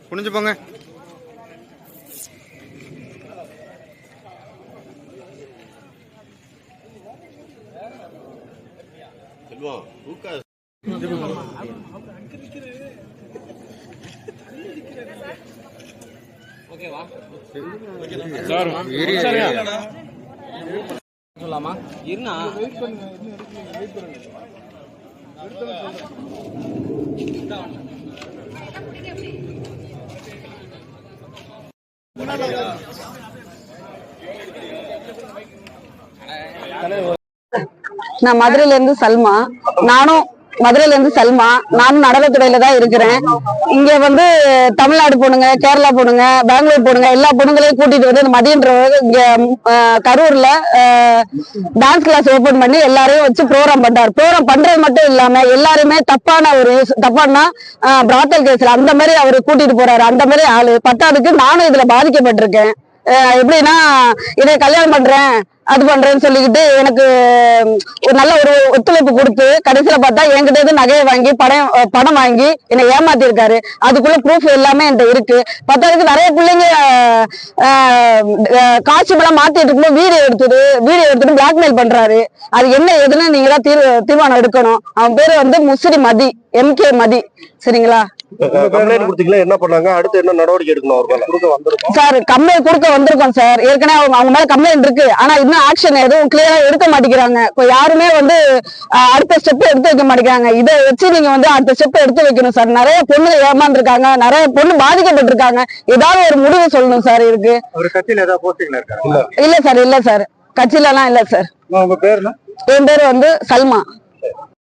குனிஞ்சு போங்க. சொல்லாமா இருண்ணா நான் மதுரையில இருந்து சல்மா. நானும் நடனத்துறையில தான் இருக்கிறேன். இங்க வந்து தமிழ்நாடு பொண்ணுங்க, கேரளா பொண்ணுங்க, பெங்களூர் பொண்ணுங்க, எல்லா பொண்ணுங்களையும் கூட்டிட்டு வந்து மதியன்ற இங்க கரூர்ல டான்ஸ் கிளாஸ் ஓபன் பண்ணி எல்லாரையும் வச்சு ப்ரோக்ராம் பண்றாரு. ப்ரோக்ராம் பண்றது மட்டும் இல்லாம எல்லாருமே தப்பானா பிராத்தல் கேஸ்ல அந்த மாதிரி அவரு கூட்டிட்டு போறாரு. அந்த மாதிரி ஆளு. பத்தாவதுக்கு நானும் இதுல பாதிக்கப்பட்டிருக்கேன். எப்படின்னா இதை கல்யாணம் பண்றேன் அது பண்றேன்னு சொல்லிக்கிட்டு எனக்கு ஒரு நல்ல ஒரு ஒத்துழைப்பு கொடுத்து கடைசியில பார்த்தா என்கிட்ட இருந்து நகையை வாங்கி பணம் வாங்கி என்னை ஏமாத்திருக்காரு. அதுக்குள்ள ப்ரூஃப் எல்லாமே என்கிட்ட இருக்கு. பத்தாவதுக்கு நிறைய பிள்ளைங்க காட்சிபெல்லாம் மாத்திட்டு இருக்கும்போது வீடியோ எடுத்துட்டு பிளாக்மெயில் பண்றாரு. அது என்ன எதுன்னு நீங்க தான் தீர்மானம் எடுக்கணும். அவன் பேரு வந்து முசிறி மதி, MK மதி. சரிங்களா? என்ன பண்ணாங்க? அடுத்து என்ன நடவடிக்கை எடுக்கணும் சார்? கம்ப்ளைண்ட் கொடுக்க வந்திருக்கோம் சார். ஏற்கனவே அவங்க மேல கம்ப்ளைண்ட் இருக்கு. ஆனா இன்னும் ஆக்ஷன் எதுவும் கிளியரா எடுக்க மாட்டேங்கிறாங்க. யாருமே வந்து அடுத்த ஸ்டெப் எடுத்து வைக்க மாட்டேங்கிறாங்க. இதை வச்சு நீங்க வந்து அடுத்த ஸ்டெப் எடுத்து வைக்கணும் சார். நிறைய பொண்ணு ஏமாந்துருக்காங்க, நிறைய பொண்ணு பாதிக்கப்பட்டிருக்காங்க. ஏதாவது ஒரு முடிவு சொல்லணும் சார். இருக்கு இல்ல சார், கட்சியில எல்லாம் இல்ல சார். என் பேரு வந்து சல்மா.